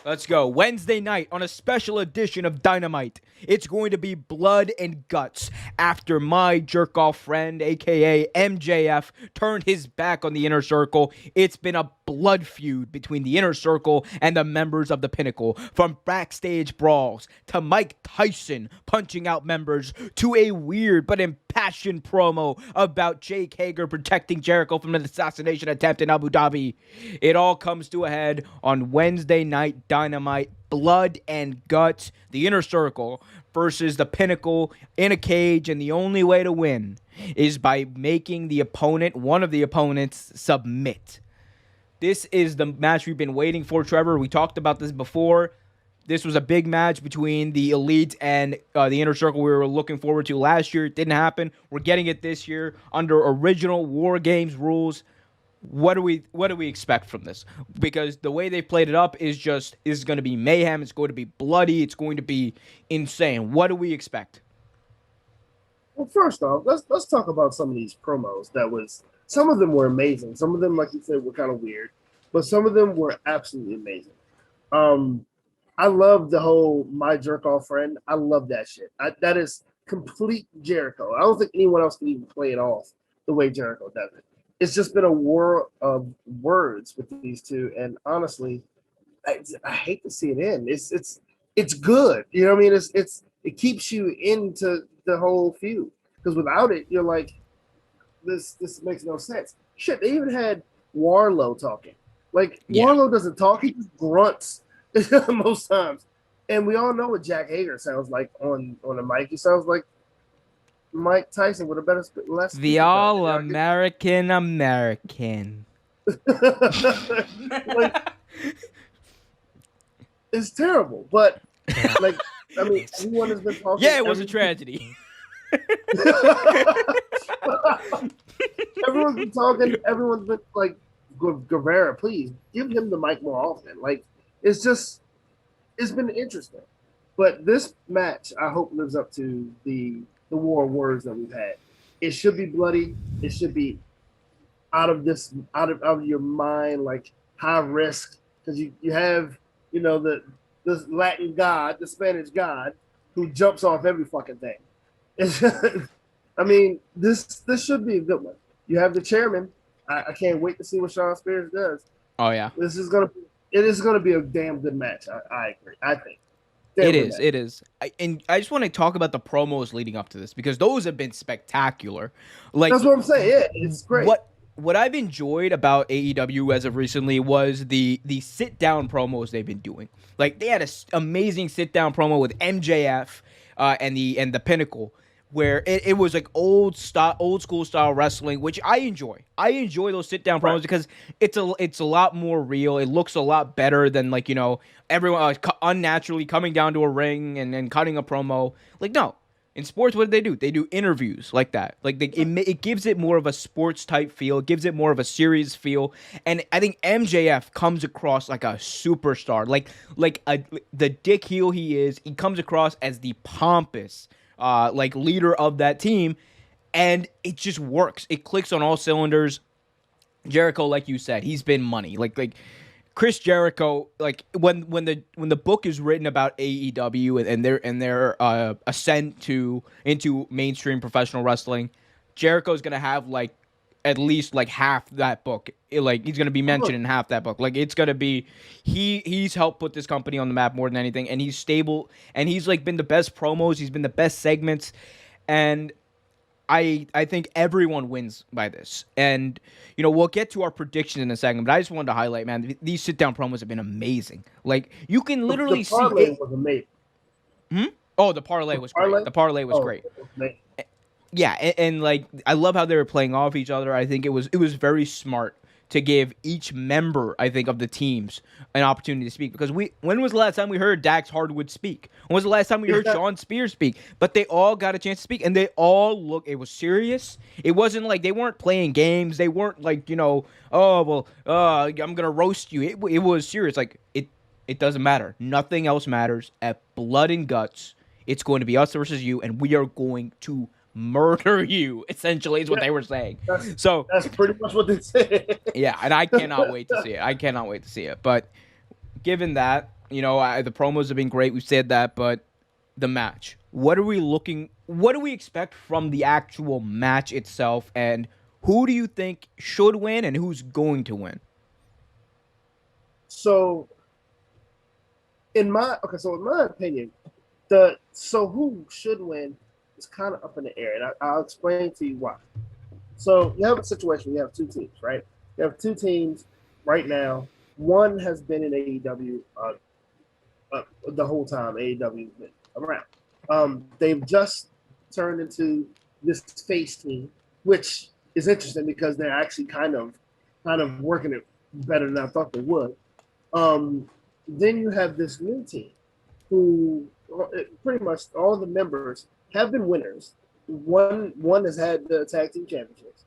Let's go. Wednesday night on a special edition of Dynamite. It's going to be blood and guts after my jerk-off friend, a.k.a. MJF, turned his back on the Inner Circle. It's been a blood feud between the Inner Circle and the members of the Pinnacle. From backstage brawls to Mike Tyson punching out members to a weird but impassioned promo about Jake Hager protecting Jericho from an assassination attempt in Abu Dhabi. It all comes to a head on Wednesday night Dynamite. Blood and guts, the Inner Circle versus the Pinnacle in a cage, and the only way to win is by making the opponent, one of the opponents, submit. This is the match we've been waiting for, Trevor. We talked about this before. This was a big match between the Elite and the Inner Circle we were looking forward to last year. It didn't happen. We're getting it this year under original War Games rules. What do we expect from this? Because the way they played it up is going to be mayhem. It's going to be bloody. It's going to be insane. What do we expect? Well, first off, let's talk about some of these promos. Some of them were amazing. Some of them, like you said, were kind of weird, but some of them were absolutely amazing. I love the whole my jerk off friend. I love that shit. That is complete Jericho. I don't think anyone else can even play it off the way Jericho does it. It's just been a war of words with these two, and honestly, I hate to see it end. It's good, you know what I mean? It keeps you into the whole feud, because without it, you're like, this makes no sense. Shit, they even had Warlow talking. Like, yeah. Warlow doesn't talk; he just grunts most times, and we all know what Jack Hager sounds like on the mic. He sounds like Mike Tyson with a better less. The all-American American. Like, it's terrible, but like, I mean, everyone has been talking. Yeah, it was a tragedy. Everyone's been talking. Everyone's been like, Guevara, please give him the mic more often. Like, it's been interesting. But this match, I hope, lives up to the war of words that we've had. It should be bloody. It should be out of your mind, like high risk, because you have, you know, the Latin god, the Spanish god, who jumps off every fucking thing. I mean, this should be a good one. You have the chairman. I can't wait to see what Sean Spears does. Oh yeah, it is gonna be a damn good match. I agree. I think. It is. And I just want to talk about the promos leading up to this, because those have been spectacular. Like, that's what I'm saying. Yeah, it's great. What I've enjoyed about AEW as of recently was the sit down promos they've been doing. Like, they had an amazing sit down promo with MJF and the Pinnacle, where it was like old school style wrestling, which I enjoy. I enjoy those sit down promos because it's a lot more real. It looks a lot better than, like, you know, everyone unnaturally coming down to a ring and cutting a promo. Like, no, in sports, what do? They do interviews like that. Like, it gives it more of a sports type feel. It gives it more of a serious feel. And I think MJF comes across like a superstar, like the dick heel he is. He comes across as the pompous, like, leader of that team, and it just works. It clicks on all cylinders. Jericho, like you said, he's been money. Like Chris Jericho, like when the book is written about AEW and their ascent into mainstream professional wrestling, Jericho's gonna have like at least like half that book. Like, he's gonna be mentioned in half that book. Like, it's gonna be he's helped put this company on the map more than anything, and he's stable, and he's like been the best promos, he's been the best segments, and I think everyone wins by this. And, you know, we'll get to our predictions in a second, but I just wanted to highlight, man, these sit down promos have been amazing. Like, you can literally see it was amazing. Oh, the parlay was great. The parlay was great. Yeah, and like, I love how they were playing off each other. I think it was very smart to give each member, I think, of the teams an opportunity to speak. Because when was the last time we heard Dax Hardwood speak? When was the last time we heard Sean Spears speak? But they all got a chance to speak, and they all it was serious. It wasn't like they weren't playing games. They weren't like, you know, I'm going to roast you. It was serious. Like, it doesn't matter. Nothing else matters. At Blood and Guts, it's going to be us versus you, and we are going to murder you, essentially, is what they were saying. That's pretty much what they said. Yeah, and I cannot wait to see it. But given that, The promos have been great. We've said that, but the match. What do we expect from the actual match itself, and who do you think should win and who's going to win? So so in my opinion, who should win is kind of up in the air, and I'll explain to you why. So you have a situation. You have two teams, right? You have two teams right now. One has been in AEW the whole time. AEW has been around. They've just turned into this face team, which is interesting because they're actually kind of working it better than I thought they would. Then you have this new team who pretty much all the members have been winners. One has had the tag team championships.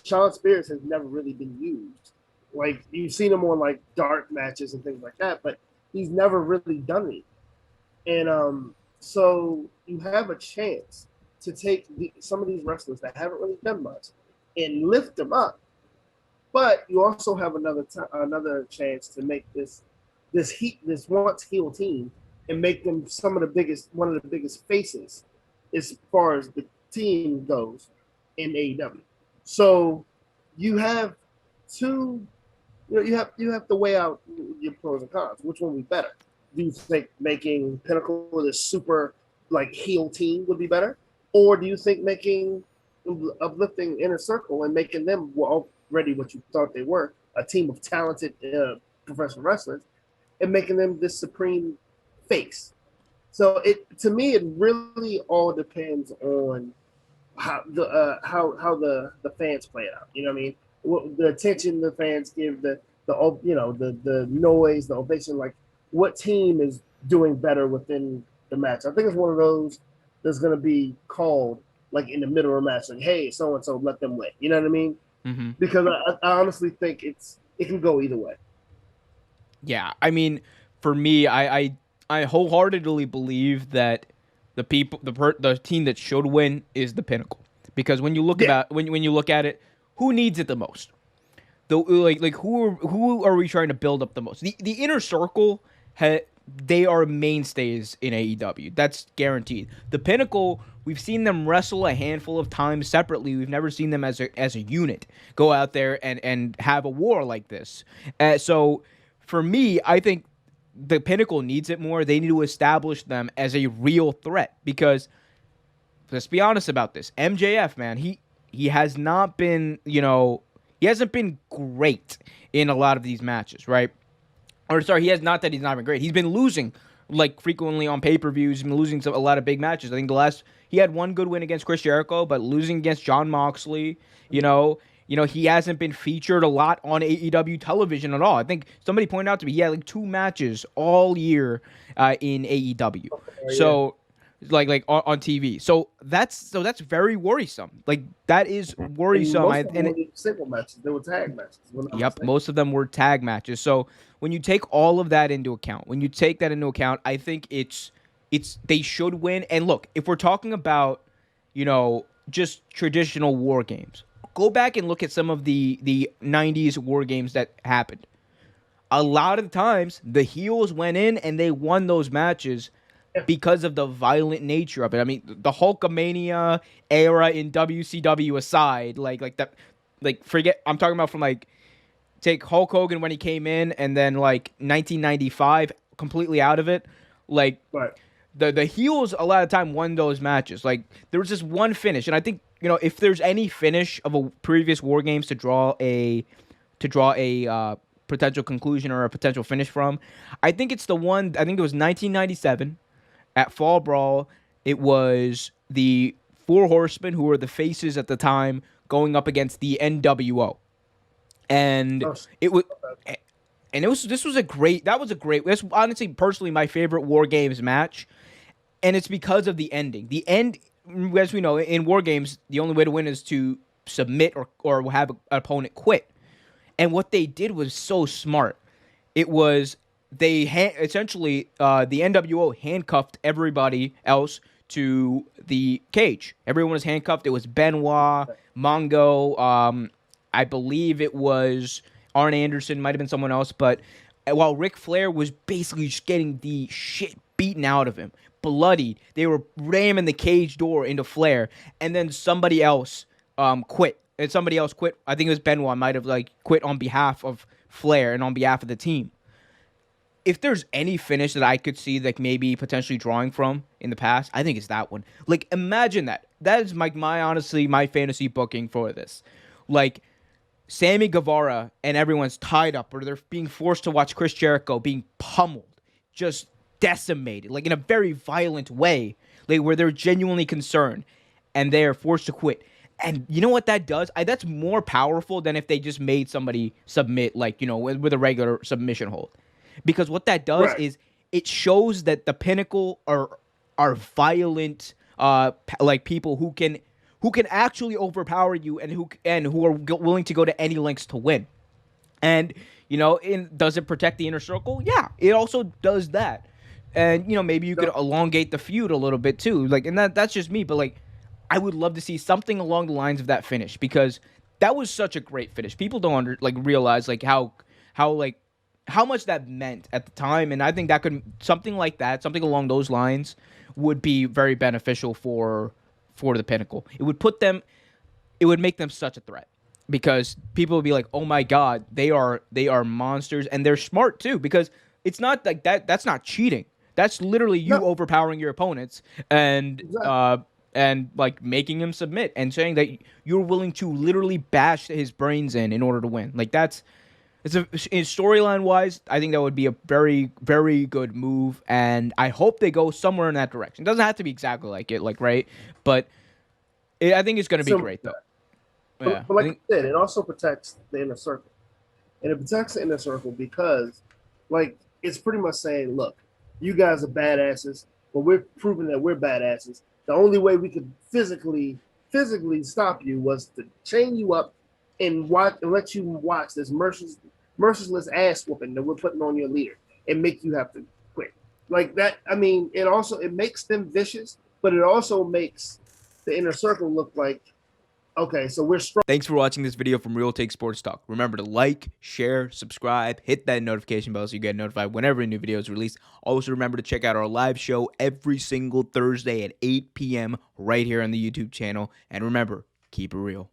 Sean Spears has never really been used. Like you've seen him on like dark matches and things like that, but he's never really done it. And so you have a chance to take some of these wrestlers that haven't really done much and lift them up. But you also have another chance to make this once heel team and make them one of the biggest faces as far as the team goes in AEW. So you have you have to weigh out your pros and cons. Which one would be better? Do you think making Pinnacle this super like heel team would be better, or do you think making uplifting Inner Circle and making them already what you thought they were, a team of talented professional wrestlers, and making them this supreme face? So to me it really all depends on how the fans play it out. You know what I mean? The attention the fans give, the noise, the ovation, like what team is doing better within the match. I think it's one of those that's going to be called like in the middle of the match, like, hey, so and so, let them win. You know what I mean? Mm-hmm. Because I honestly think it can go either way. Yeah, I mean, for me, I wholeheartedly believe that the team that should win is the Pinnacle, because when you look when you look at it, who needs it the most? Who are we trying to build up the most? The Inner Circle, they are mainstays in AEW. That's guaranteed. The Pinnacle, we've seen them wrestle a handful of times separately. We've never seen them as a unit go out there and have a war like this. So for me, I think the Pinnacle needs it more. They need to establish them as a real threat, because let's be honest about this. MJF, man, he has not been, he hasn't been great in a lot of these matches, right? Or sorry, he's not been great. He's been losing like frequently on pay-per-views. He's been losing a lot of big matches. I think he had one good win against Chris Jericho, but losing against Jon Moxley, he hasn't been featured a lot on AEW television at all. I think somebody pointed out to me he had like 2 matches all year in AEW. So like on TV. So that's very worrisome. Like that is worrisome. Most of them were single matches. They were tag matches. Yep, most of them were tag matches. So when you take all of that into account, I think they should win. And look, if we're talking about, just traditional war games, go back and look at some of the 90s war games that happened. A lot of the times, the heels went in and they won those matches because of the violent nature of it. I mean, the Hulkamania era in WCW aside, forget, I'm talking about from take Hulk Hogan when he came in, and then 1995, completely out of it. Right. The heels a lot of time won those matches. Like there was this one finish, and I think if there's any finish of a previous war games to draw a potential conclusion or a potential finish from, I think it's the one. I think it was 1997 at Fall Brawl. It was the Four Horsemen, who were the faces at the time, going up against the NWO, and this was a great. That's honestly personally my favorite War Games match. And it's because of the ending. The end, as we know, in war games, the only way to win is to submit or have an opponent quit. And what they did was so smart. It was essentially the NWO handcuffed everybody else to the cage. Everyone was handcuffed. It was Benoit, Mongo, I believe it was Arn Anderson, might have been someone else, but while Ric Flair was basically just getting the shit beaten out of him, bloodied. They were ramming the cage door into Flair, and then somebody else quit. And somebody else quit. I think it was Benoit might have like quit on behalf of Flair and on behalf of the team. If there's any finish that I could see like maybe potentially drawing from in the past, I think it's that one. Like imagine that. That is my honestly my fantasy booking for this. Like Sammy Guevara and everyone's tied up, or they're being forced to watch Chris Jericho being pummeled, just decimated, like in a very violent way, like where they're genuinely concerned, and they're forced to quit. And you know what that does? That's more powerful than if they just made somebody submit, like with a regular submission hold, because what that does is it shows that the Pinnacle are violent, like people who can actually overpower you and who are willing to go to any lengths to win. And does it protect the inner circle? Yeah, it also does that. And maybe you could elongate the feud a little bit too. Like, and that's just me, but like I would love to see something along the lines of that finish, because that was such a great finish. People don't realize like how much that meant at the time, and I think that could something along those lines would be very beneficial for the Pinnacle. It would make them such a threat, because people would be like, "Oh my God, they are monsters," and they're smart too, because it's not like that. That's not cheating. That's literally you overpowering your opponents and like making him submit and saying that you're willing to literally bash his brains in order to win. Like in storyline wise, I think that would be a very, very good move, and I hope they go somewhere in that direction. It doesn't have to be exactly like it, like right, but I think it's going to be great though. But like I said, it also protects the inner circle, and it protects the inner circle because, like, it's pretty much saying, look, you guys are badasses, but we're proving that we're badasses. The only way we could physically stop you was to chain you up and let you watch this merciless ass whooping that we're putting on your leader and make you have to quit. Like that, I mean, it makes them vicious, but it also makes the inner circle look like, okay, so we're strong. Thanks for watching this video from Real Take Sports Talk. Remember to like, share, subscribe, hit that notification bell so you get notified whenever a new video is released. Also remember to check out our live show every single Thursday at 8 p.m. right here on the YouTube channel. And remember, keep it real.